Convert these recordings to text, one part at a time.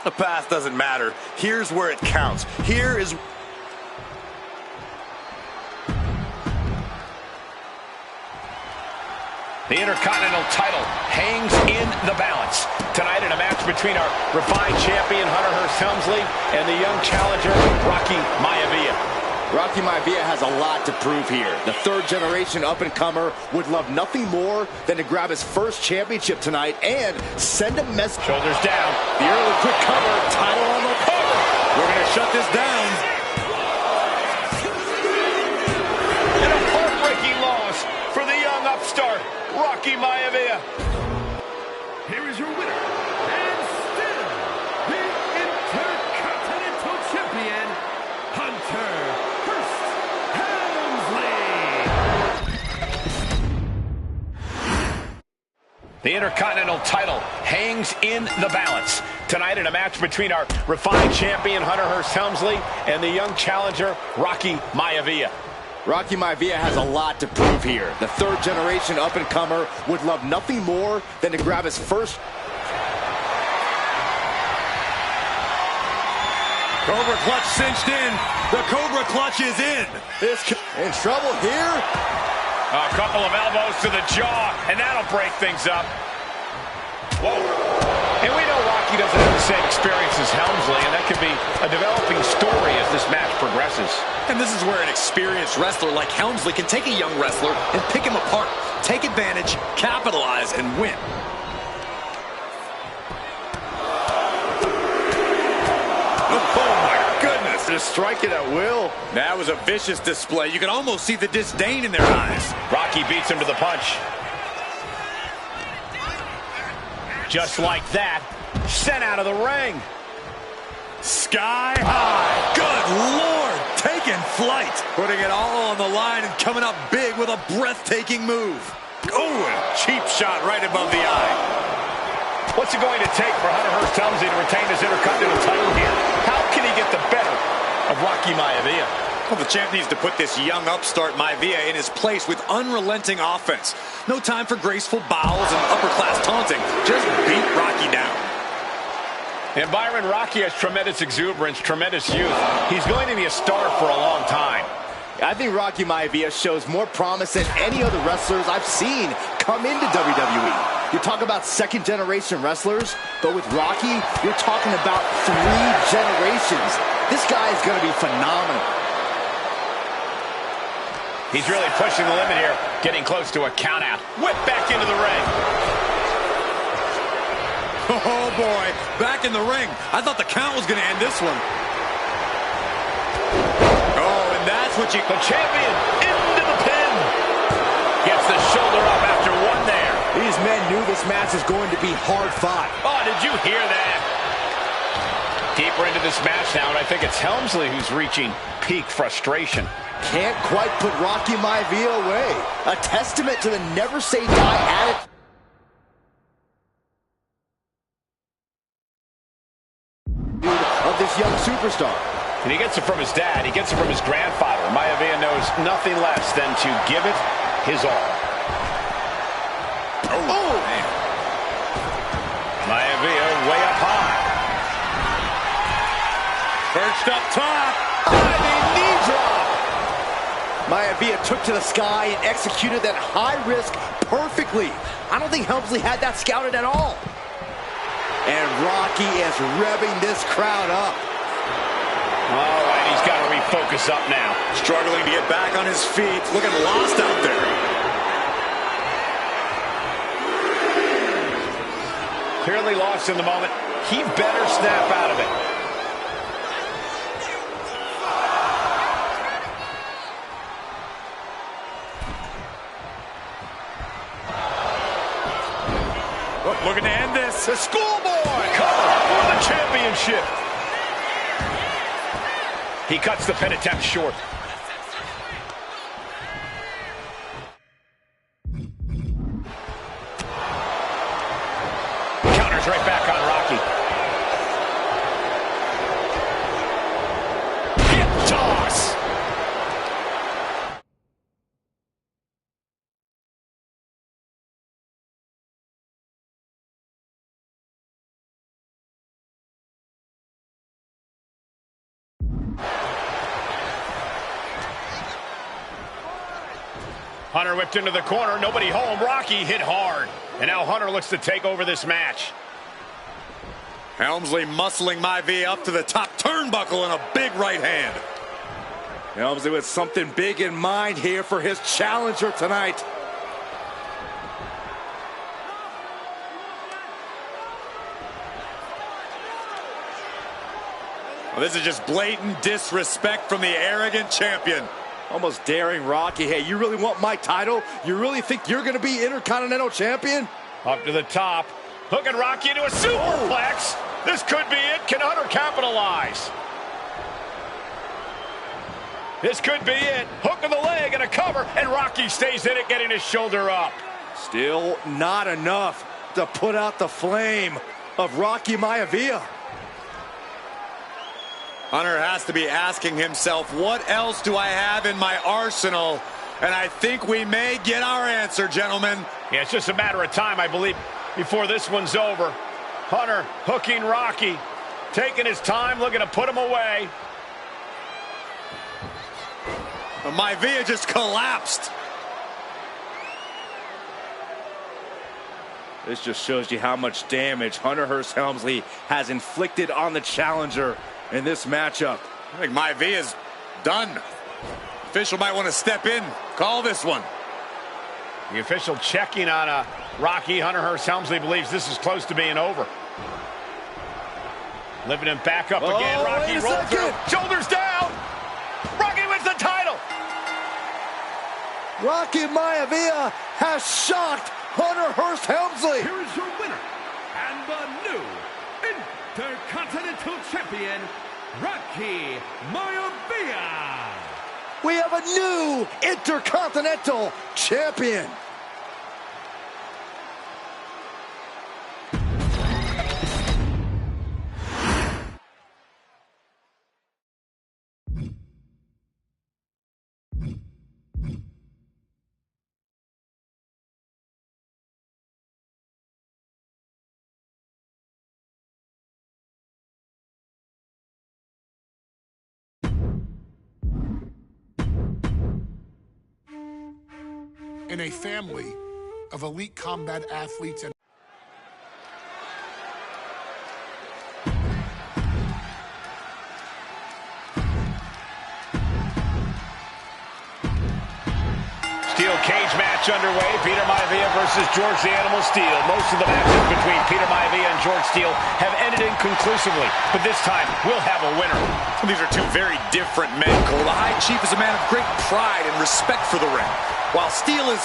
The past doesn't matter. Here's where it counts. Here is... The Intercontinental title hangs in the balance. Tonight in a match between our refined champion, Hunter Hearst Helmsley, and the young challenger, Rocky Maivia. Rocky Maivia has a lot to prove here. The third-generation up-and-comer would love nothing more than to grab his first championship tonight and send a message. Shoulders down. The early quick cover, title on the cover. We're going to shut this down. And a heartbreaking loss for the young upstart, Rocky Maivia. Here is your winner, and still the Intercontinental Champion, Hunter Hearst Helmsley. The Intercontinental title hangs in the balance. Tonight in a match between our refined champion, Hunter Hearst Helmsley, and the young challenger, Rocky Maivia. Rocky Maivia has a lot to prove here. The third-generation up-and-comer would love nothing more than to grab his first... Cobra clutch cinched in. The Cobra clutch is in. In trouble here. A couple of elbows to the jaw, and that'll break things up. Whoa. And we know Rocky doesn't have the same experience as Helmsley, and that could be a developing story as this match progresses. And this is where an experienced wrestler like Helmsley can take a young wrestler and pick him apart, take advantage, capitalize, and win. Oh, my goodness. Just strike it at will. That was a vicious display. You can almost see the disdain in their eyes. Rocky beats him to the punch. Just like that, sent out of the ring. Sky high. Good Lord. Taking flight. Putting it all on the line and coming up big with a breathtaking move. Oh, and a cheap shot right above the eye. What's it going to take for Hunter Hearst Helmsley to retain his Intercontinental title here? How can he get the better of Rocky Maivia? Well, the champ needs to put this young upstart Maivia in his place with unrelenting offense. No time for graceful bows and upper-class taunting. Just beat Rocky down. And Byron, Rocky has tremendous exuberance, tremendous youth. He's going to be a star for a long time. I think Rocky Maivia shows more promise than any other wrestlers I've seen come into WWE. You talk about second-generation wrestlers, but with Rocky, you're talking about 3 generations. This guy is going to be phenomenal. He's really pushing the limit here, getting close to a countout. Whip back into the ring. Oh, boy. Back in the ring. I thought the count was going to end this one. Oh, and that's what you... The champion into the pin. Gets the shoulder up after one there. These men knew this match is going to be hard fought. Oh, did you hear that? Deeper into this match now, and I think it's Helmsley who's reaching peak frustration. Can't quite put Rocky Maivia away. A testament to the never-say-die attitude of this young superstar. And he gets it from his dad. He gets it from his grandfather. Maivia knows nothing less than to give it his all. Oh, man. Maivia way up high. Perched up top. Diving knee drop. Maivia took to the sky and executed that high risk perfectly. I don't think Helmsley had that scouted at all. And Rocky is revving this crowd up. All right, he's got to refocus up now. Struggling to get back on his feet. Looking lost out there. Clearly lost in the moment. He better snap out of it. Looking to end this. The schoolboy cover for the championship. He cuts the pin attempt short. Counters right back on Rocky. Hunter whipped into the corner. Nobody home. Rocky hit hard. And now Hunter looks to take over this match. Helmsley muscling Maivia up to the top turnbuckle and a big right hand. Helmsley with something big in mind here for his challenger tonight. Well, this is just blatant disrespect from the arrogant champion. Almost daring Rocky. Hey, you really want my title? You really think you're going to be Intercontinental Champion? Up to the top. Hooking Rocky into a superplex. This could be it. Can Hunter capitalize? This could be it. Hook of the leg and a cover, and Rocky stays in it, getting his shoulder up. Still not enough to put out the flame of Rocky Maivia. Hunter has to be asking himself, what else do I have in my arsenal? And I think we may get our answer, gentlemen. Yeah, it's just a matter of time, I believe, before this one's over. Hunter hooking Rocky, taking his time, looking to put him away. Maivia just collapsed. This just shows you how much damage Hunter Hearst Helmsley has inflicted on the challenger in this matchup. I think Maivia's done. Official might want to step in, call this one. The official checking on Rocky. Hunter Hearst Helmsley believes this is close to being over. Lifting him back up again. Rocky rolls through. Shoulders down. Rocky wins the title. Rocky Maivia has shocked Hunter Hearst Helmsley. Here is your winner and the new Intercontinental Champion, Rocky Maivia. We have a new Intercontinental Champion. In a family of elite combat athletes and Steel cage match underway. Peter Maivia versus George the Animal Steel. Most of the matches between Peter Maivia and George Steele have ended inconclusively, but this time we'll have a winner. These are two very different men, Cole. The High Chief is a man of great pride and respect for the ring, while Steele is,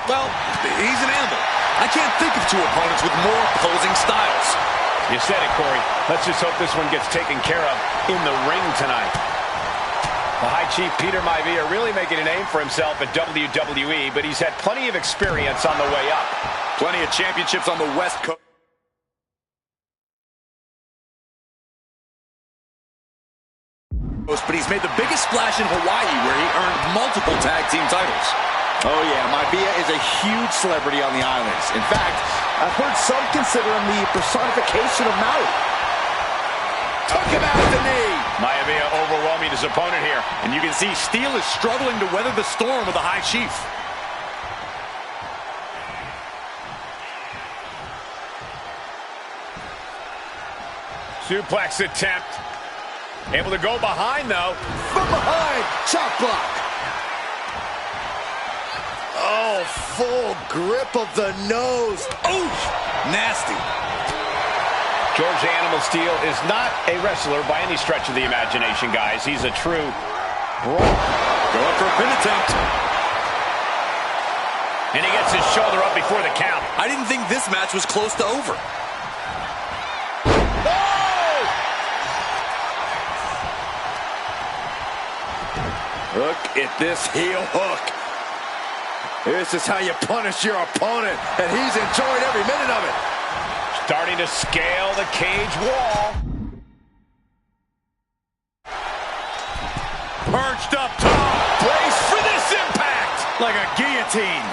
well, he's an animal. I can't think of two opponents with more opposing styles. You said it, Corey. Let's just hope this one gets taken care of in the ring tonight. The High Chief Peter Maivia really making a name for himself at WWE, but he's had plenty of experience on the way up. Plenty of championships on the West Coast. But he's made the biggest splash in Hawaii, where he earned multiple tag team titles. Oh yeah, Maivia is a huge celebrity on the islands. In fact, I've heard some consider him the personification of Maui. Took him out at the knee. Maivia overwhelming his opponent here. And you can see Steele is struggling to weather the storm with the High Chief. Suplex attempt. Able to go behind, though. From behind, chop block. Oh, full grip of the nose. Oof, nasty. George the Animal Steele is not a wrestler by any stretch of the imagination, guys. He's a true brawler. Going for a pin attempt. And he gets his shoulder up before the count. I didn't think this match was close to over. Look at this heel hook. This is how you punish your opponent, and he's enjoying every minute of it. Starting to scale the cage wall. Perched up top. Brace for this impact. Like a guillotine.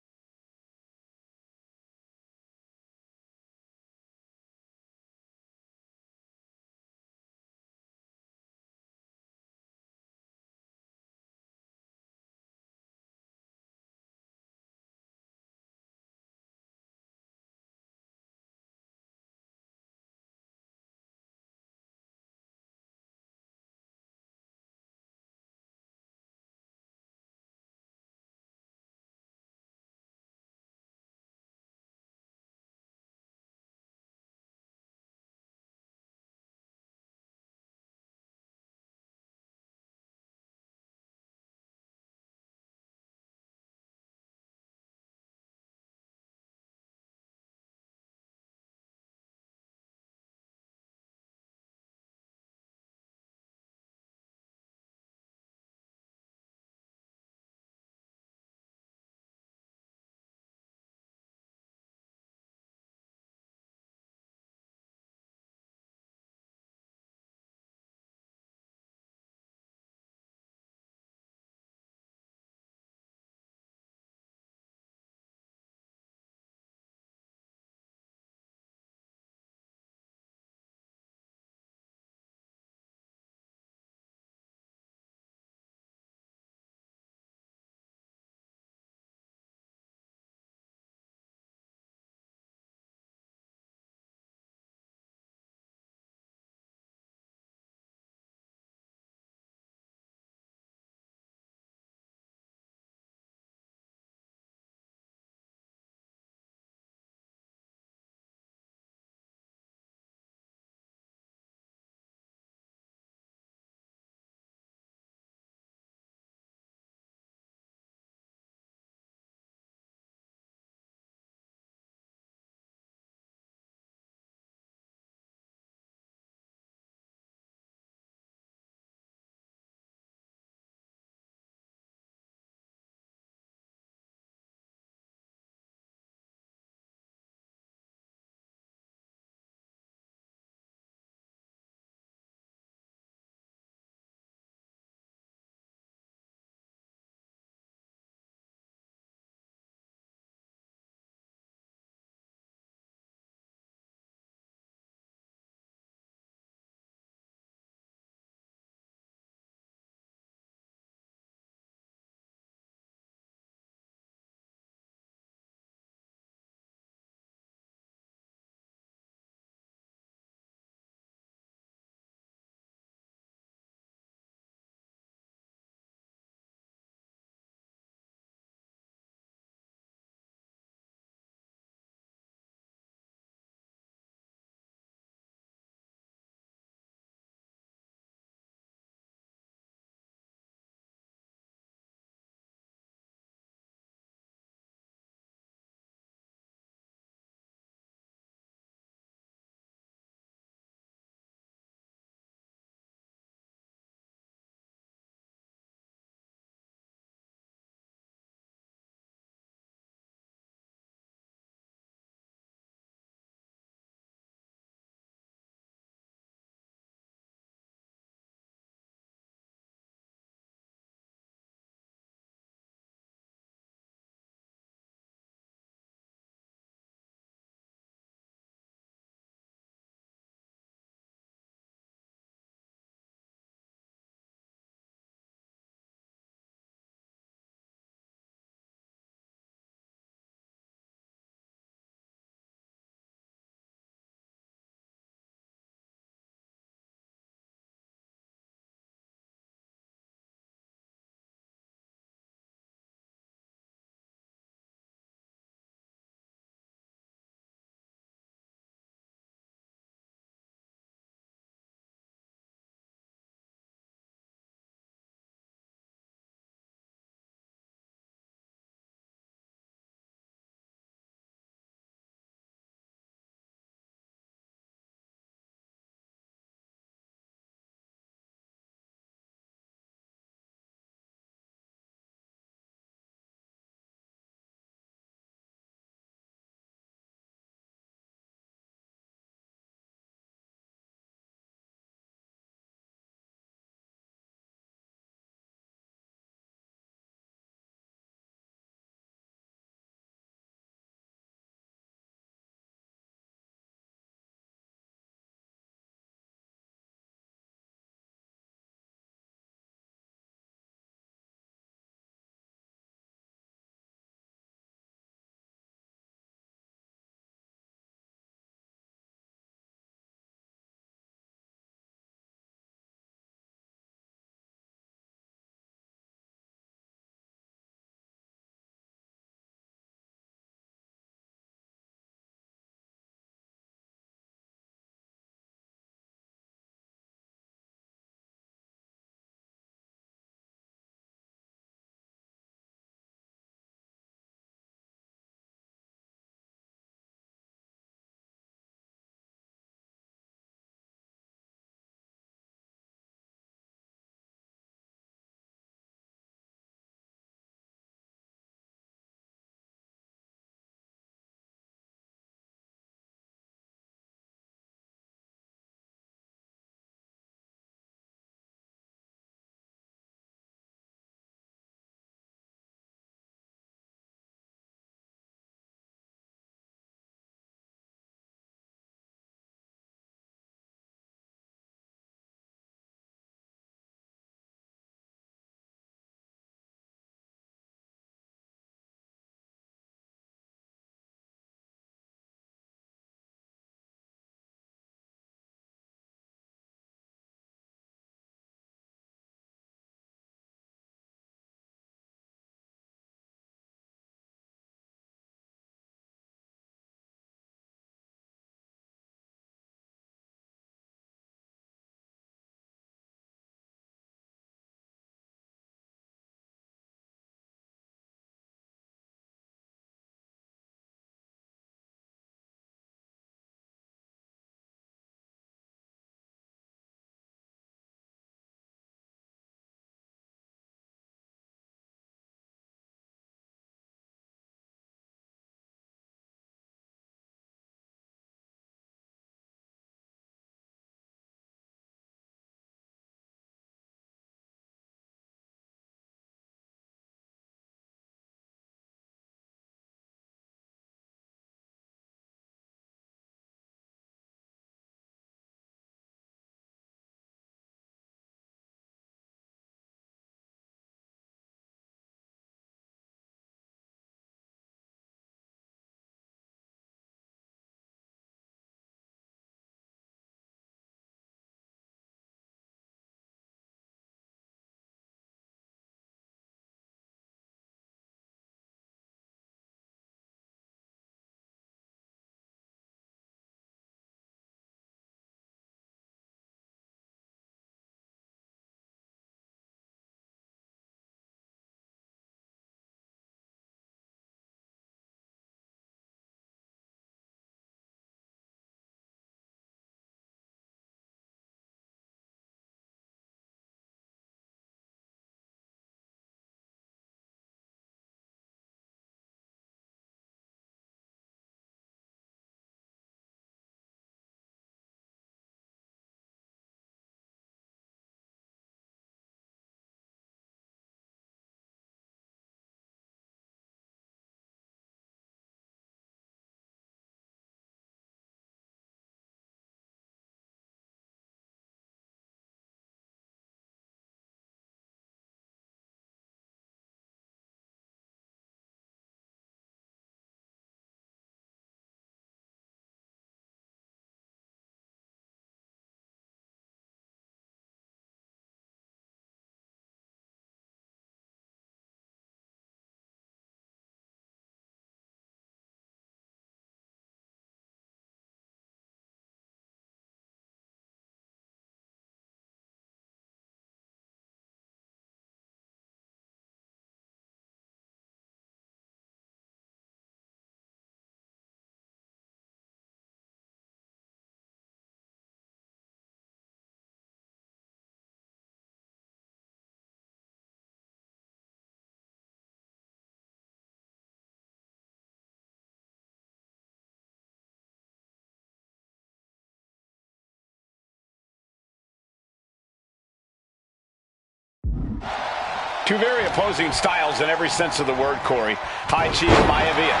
Two very opposing styles in every sense of the word, Corey. High Chief Maivia.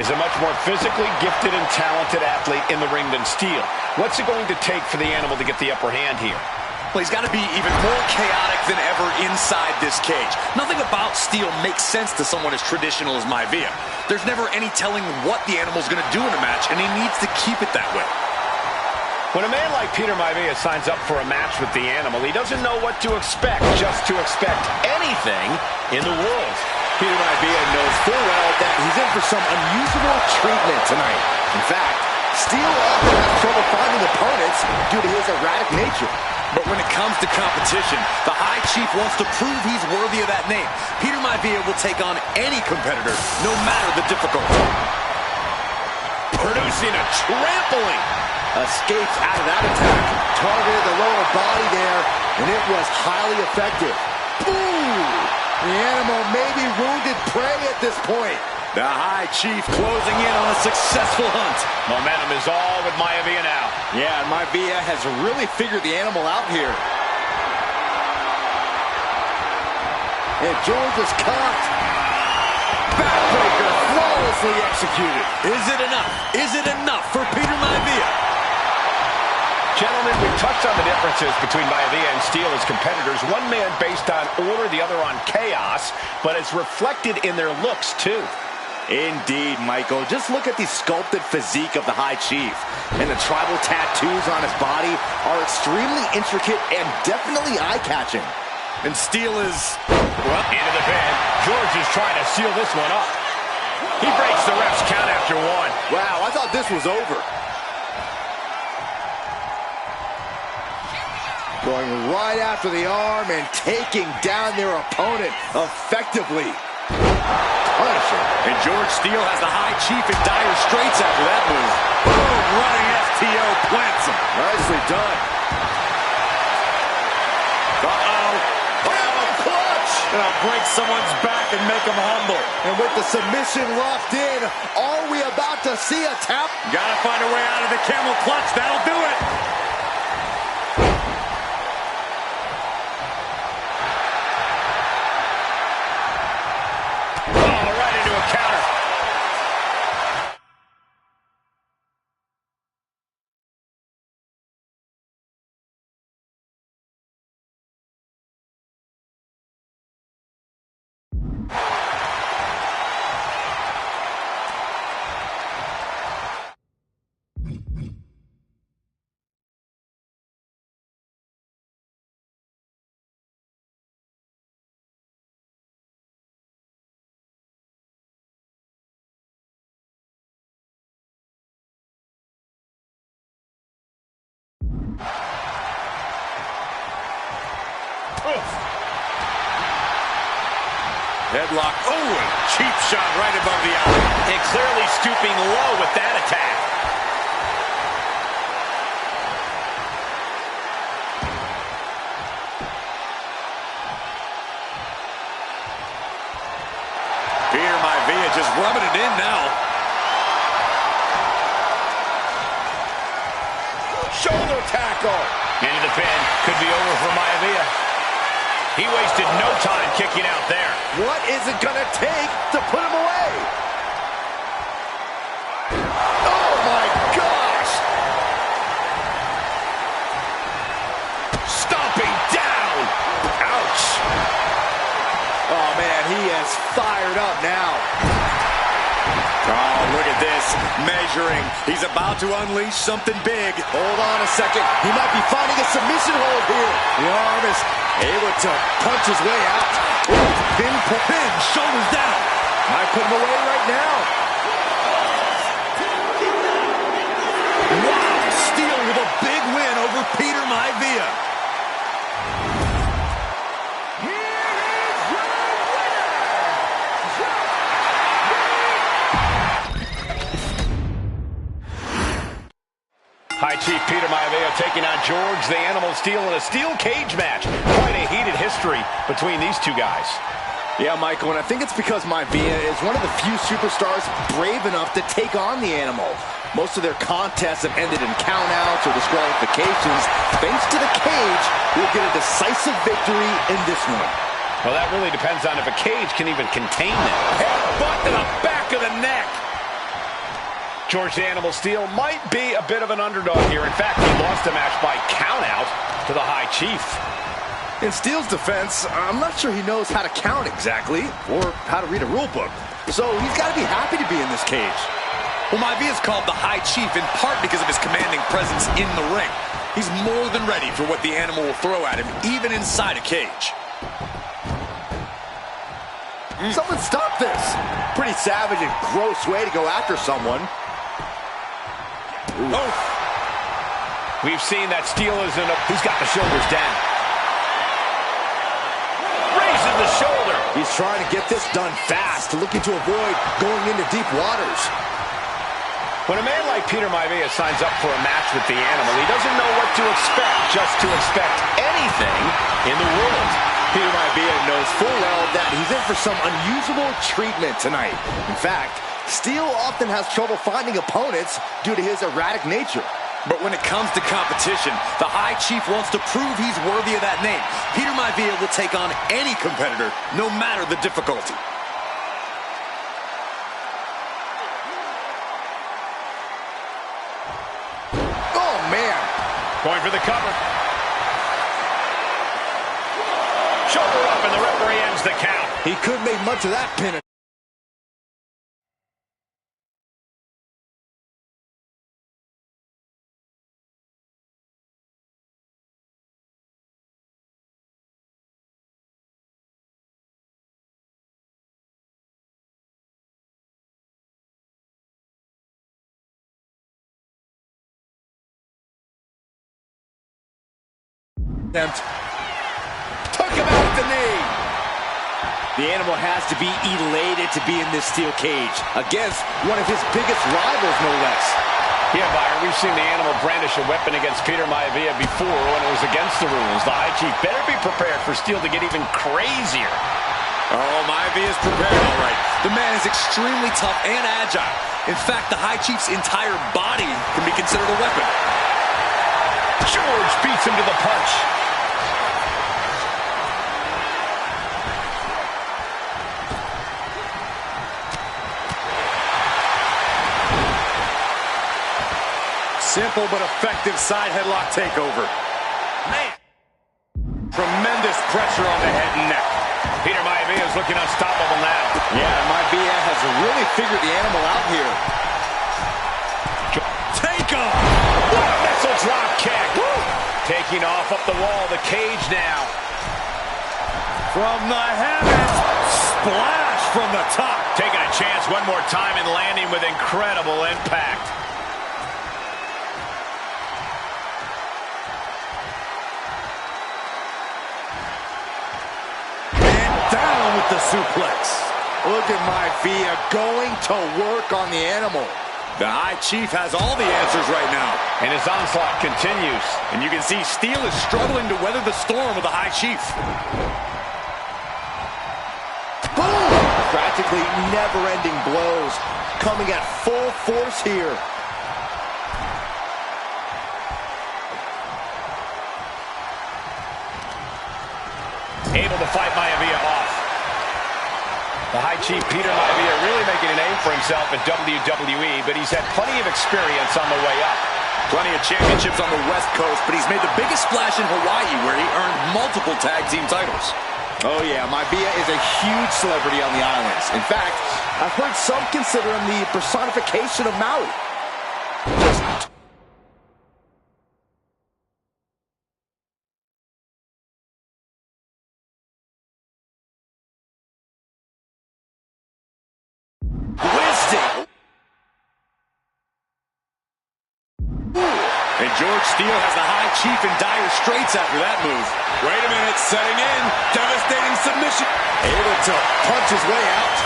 Is a much more physically gifted and talented athlete in the ring than Steel. What's it going to take for the animal to get the upper hand here? Well, he's got to be even more chaotic than ever inside this cage. Nothing about Steel makes sense to someone as traditional as Maivia. There's never any telling what the animal's going to do in a match, and he needs to keep it that way. When a man like Peter Maivia signs up for a match with the animal, he doesn't know what to expect, just to expect anything in the world. Peter Maivia knows full well that he's in for some unusual treatment tonight. In fact, Steel often has trouble finding opponents due to his erratic nature. But when it comes to competition, the High Chief wants to prove he's worthy of that name. Peter Maivia will take on any competitor, no matter the difficulty. Producing a trampling. Escapes out of that attack. Targeted the lower body there, and it was highly effective. Boom! The animal may be wounded prey at this point. The High Chief closing in on a successful hunt. Momentum is all with Maivia now. Yeah, and Maivia has really figured the animal out here. And George is caught. Backbreaker flawlessly executed. Is it enough? Is it enough for Peter Maivia? Gentlemen, we've touched on the differences between Maivia and Steel as competitors. One man based on order, the other on chaos, but it's reflected in their looks, too. Indeed, Michael. Just look at the sculpted physique of the High Chief. And the tribal tattoos on his body are extremely intricate and definitely eye-catching. And Steel is, well, into the pin. George is trying to seal this one up. He breaks the ref's count after one. Wow, I thought this was over. Going right after the arm and taking down their opponent effectively. Punisher. And George Steel has the High Chief in dire straits after that move. Boom, running FTO plants him. Nicely done. Uh-oh. Clutch! Gonna break someone's back and make him humble. And with the submission locked in, are we about to see a tap? Gotta find a way out of the camel clutch. That'll do it. Headlock. Oh, a cheap shot right above the eye. And clearly stooping low with that attack. Peter Maivia just rubbing it in now. Shoulder tackle. Into the pin. Could be over for Maivia. He wasted no time kicking out there. What is it going to take to put him away? Oh, my gosh! Stomping down. Ouch. Oh, man, he is fired up now. Oh, look at this. Measuring. He's about to unleash something big. Hold on a second. He might be finding a submission hold here. The arm is able to punch his way out. Pin, shoulders down. Might put him away right now. Wow, Steel with a big win over Peter Maivia. High Chief Peter Maivia taking on George the Animal Steel in a steel cage match. Quite a heated history between these two guys. Yeah, Michael, and I think it's because Maivia is one of the few superstars brave enough to take on the animal. Most of their contests have ended in countouts or disqualifications. Thanks to the cage, we'll get a decisive victory in this one. Well, that really depends on if a cage can even contain them. Headbutt to the back of the neck. George the Animal Steel might be a bit of an underdog here. In fact, he lost the match by countout to the High Chief. In Steel's defense, I'm not sure he knows how to count exactly, or how to read a rule book. So he's got to be happy to be in this cage. Well, Maivia is called the High Chief in part because of his commanding presence in the ring. He's more than ready for what the animal will throw at him, even inside a cage. Someone stop this! Pretty savage and gross way to go after someone. Oh! We've seen that Steel isn't up. He's got the shoulders down. Raises the shoulder. He's trying to get this done fast, looking to avoid going into deep waters. When a man like Peter Maivia signs up for a match with the animal, he doesn't know what to expect, just to expect anything in the world. Peter Maivia knows full well that he's in for some unusual treatment tonight. In fact, Steel often has trouble finding opponents due to his erratic nature. But when it comes to competition, the High Chief wants to prove he's worthy of that name. Peter Maivia will take on any competitor, no matter the difficulty. Oh, man. Going for the cover. Shoulder up, and the referee ends the count. He couldn't make much of that pin. Took him out with the knee. The animal has to be elated to be in this steel cage against one of his biggest rivals, no less. Yeah, Byron, we've seen the animal brandish a weapon against Peter Maivia before when it was against the rules. The High Chief better be prepared for Steel to get even crazier. Oh, Maivia is prepared, all right. The man is extremely tough and agile. In fact, the High Chief's entire body can be considered a weapon. George beats him to the punch. Simple but effective side headlock takeover. Man. Tremendous pressure on the head and neck. Peter Maivia is looking unstoppable now. Yeah, Maivia has really figured the animal out here. Take him! What a missile drop kick! Woo! Taking off up the wall, the cage now. From the heavens, splash from the top. Taking a chance one more time and landing with incredible impact. And down with the suplex. Look at Maivia going to work on the animal. The High Chief has all the answers right now. And his onslaught continues. And you can see Steel is struggling to weather the storm with the High Chief. Boom! Practically never-ending blows coming at full force here. Able to fight Maivia off. The High Chief, Peter Maivia, really making a name for himself at WWE, but he's had plenty of experience on the way up. Plenty of championships on the West Coast, but he's made the biggest splash in Hawaii, where he earned multiple tag team titles. Oh yeah, Maivia is a huge celebrity on the islands. In fact, I've heard some consider him the personification of Maui. And George Steel has the High Chief in dire straits after that move. Wait a minute, setting in. Devastating submission. Able to punch his way out.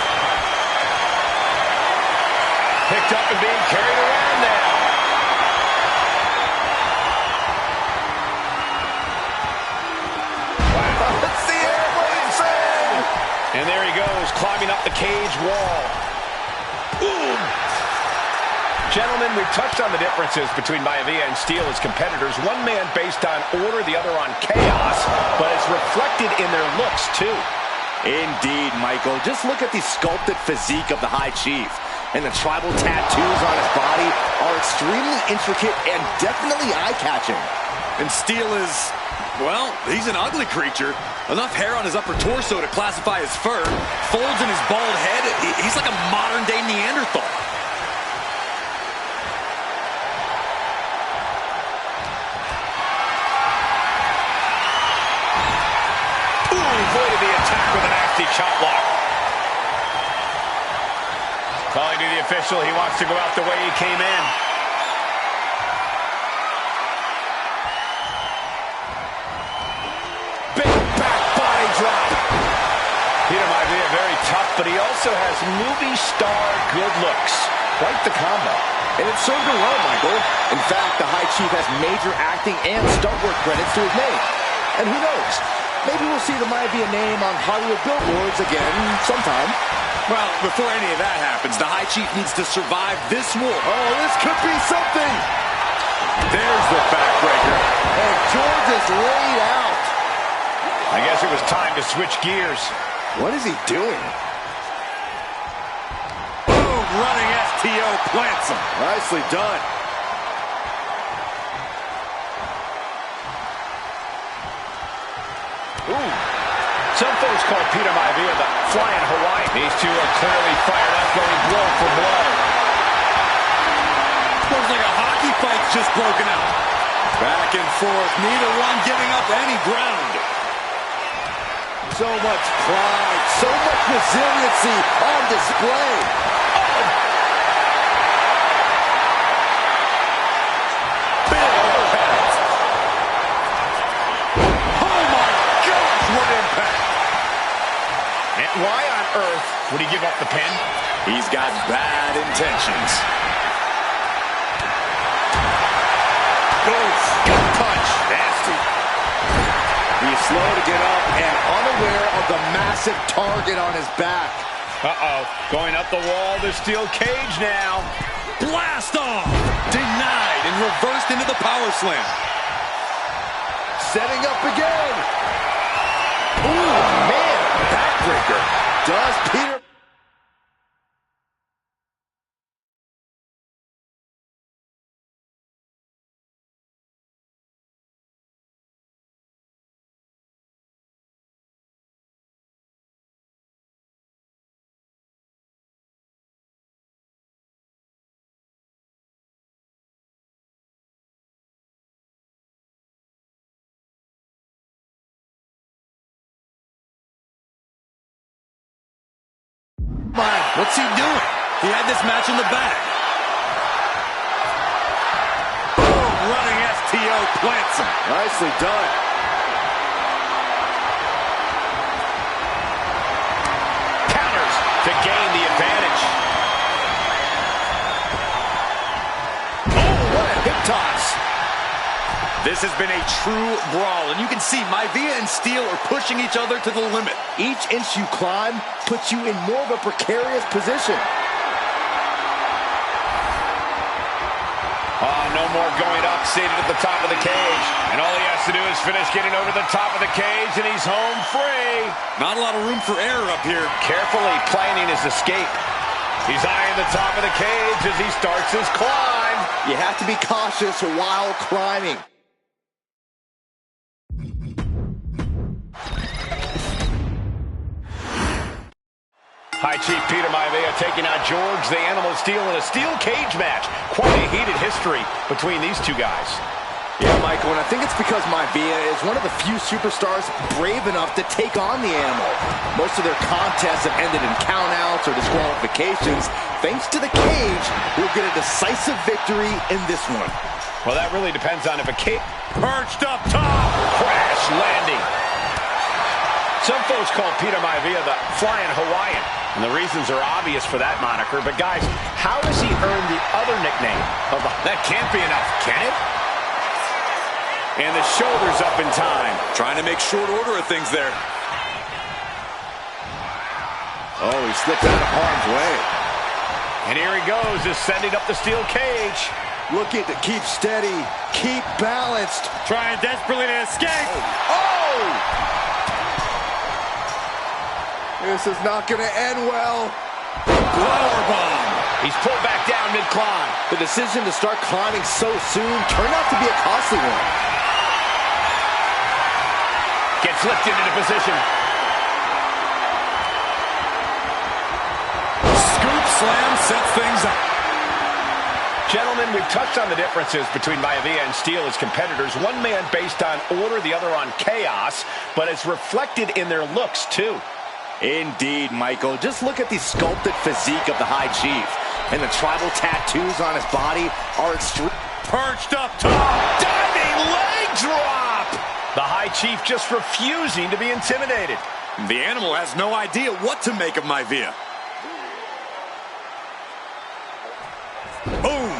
Picked up and being carried around now. Wow. It's the airplane thing. And there he cage wall. Boom! Gentlemen, we've touched on the differences between Maivia and Steel as competitors. One man based on order, the other on chaos, but it's reflected in their looks, too. Indeed, Michael. Just look at the sculpted physique of the High Chief. And the tribal tattoos on his body are extremely intricate and definitely eye-catching. And Steel is, well, he's an ugly creature. Enough hair on his upper torso to classify as fur. Folds in his bald head. He's like a modern-day Neanderthal. Avoided the attack with a nasty chop block. Calling to the official, he wants to go out the way he came in. Big back body drop. Peter Maivia very tough, but he also has movie star good looks. Quite the combo. And it served him well, Michael. In fact, the High Chief has major acting and stunt work credits to his name. And who knows? Maybe we'll see the Maivia name on Hollywood billboards again sometime. Well, before any of that happens, the High Chief needs to survive this war. Oh, this could be something. There's the backbreaker. And George is laid out. I guess it was time to switch gears. What is he doing? Boom, running STO plants him. Nicely done. Ooh. Some folks call Peter Maivia the Flying Hawaiian. These two are clearly fired up, going blow for blow. Looks like a hockey fight's just broken out. Back and forth, neither one giving up any ground. So much pride, so much resiliency on display. Big overhead. Oh my gosh, what impact. And why on earth would he give up the pin? He's got bad intentions. Goes, gut punch, nasty. He's slow to get up and unaware of the massive target on his back. Uh-oh, going up the wall, the steel cage now. Blast off! Denied and reversed into the power slam. Setting up again. Ooh, man, backbreaker. Does Peter... What's he doing? He had this match in the bag. Boom, running STO plants him. Nicely done. Counters to gain the advantage. Oh, what a hip toss. This has been a true brawl, and you can see Maivia and Steel are pushing each other to the limit. Each inch you climb puts you in more of a precarious position. Oh, no more going up, seated at the top of the cage. And all he has to do is finish getting over the top of the cage, and he's home free. Not a lot of room for error up here. Carefully planning his escape. He's eyeing the top of the cage as he starts his climb. You have to be cautious while climbing. High Chief Peter Maivia taking out George the Animal Steel in a steel cage match. Quite a heated history between these two guys. Yeah, Michael, and I think it's because Maivia is one of the few superstars brave enough to take on the Animal. Most of their contests have ended in countouts or disqualifications. Thanks to the cage, we'll get a decisive victory in this one. Well, that really depends on if a cage... Perched up top. Crash landing. Some folks call Peter Maivia the Flying Hawaiian, and the reasons are obvious for that moniker. But guys, how does he earn the other nickname of the... That can't be enough, can it? And the shoulders up in time. Trying to make short order of things there. Oh, he slipped out of harm's way. And here he goes, ascending up the steel cage. Looking to keep steady, keep balanced. Trying desperately to escape. Oh! This is not going to end well. Powerbomb. He's pulled back down mid-climb. The decision to start climbing so soon turned out to be a costly one. Gets lifted into position. Scoop slam sets things up. Gentlemen, we've touched on the differences between Maivia and Steel as competitors. One man based on order, the other on chaos, but it's reflected in their looks, too. Indeed, Michael. Just look at the sculpted physique of the High Chief. And the tribal tattoos on his body are extreme. Perched up top. Diving leg drop! The High Chief just refusing to be intimidated. The animal has no idea what to make of Maivia. Boom!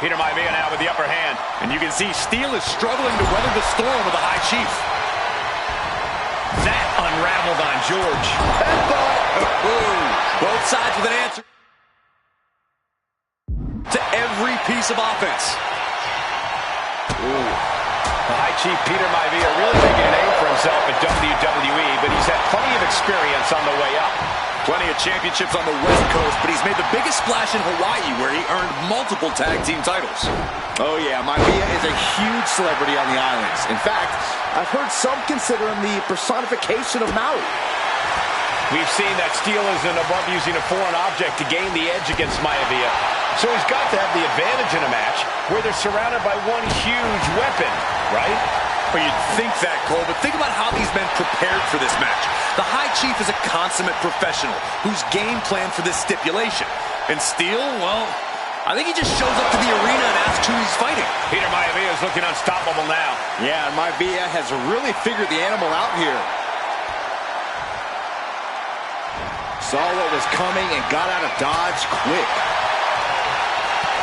Peter Maivia now with the upper hand. And you can see Steel is struggling to weather the storm with the High Chief. That unraveled on George. Both sides with an answer to every piece of offense. The High Chief Peter Maivia really making a name for himself at WWE, but he's had plenty of experience on the way up. Plenty of championships on the West Coast, but he's made the biggest splash in Hawaii, where he earned multiple tag team titles. Oh yeah, Maivia is a huge celebrity on the islands. In fact, I've heard some consider him the personification of Maui. We've seen that Steel isn't above using a foreign object to gain the edge against Maivia. So he's got to have the advantage in a match where they're surrounded by one huge weapon, right? Well, you'd think that, Cole, but think about how these men prepared for this match. The High Chief is a consummate professional who's game planned for this stipulation. And Steel, well, I think he just shows up to the arena and asks who he's fighting. Peter Maivia is looking unstoppable now. Yeah, and Maivia has really figured the animal out here. Saw what was coming and got out of dodge quick.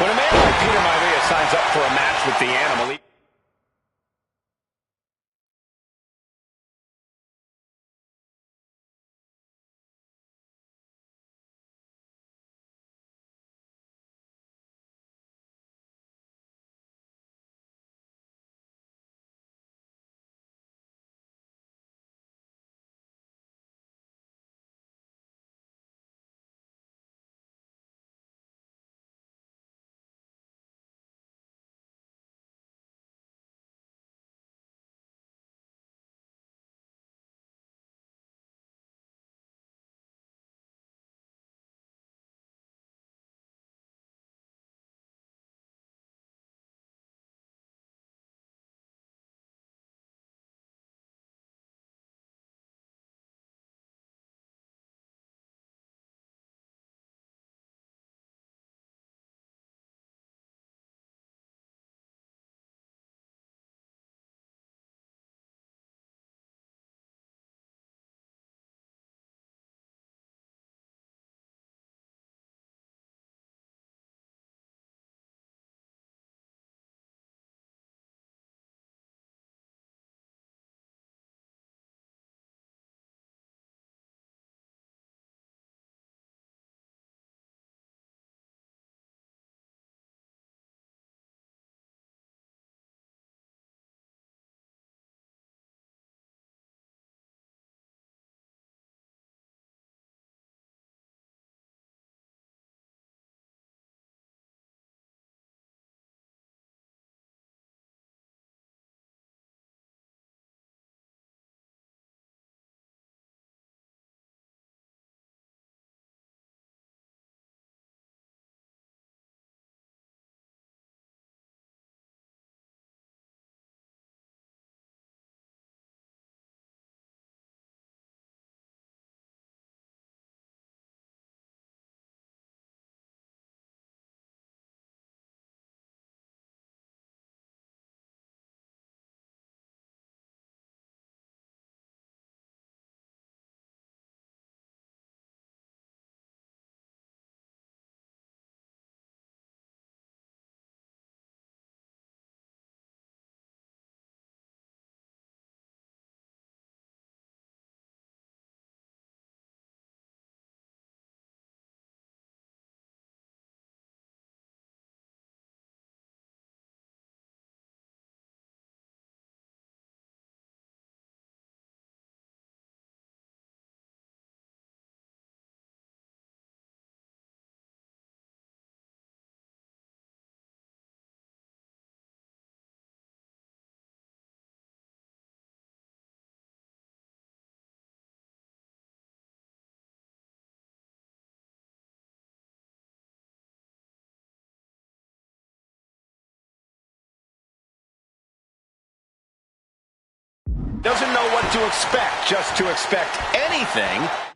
When a man like Peter Maivia signs up for a match with the animal, Doesn't know what to expect, just to expect anything.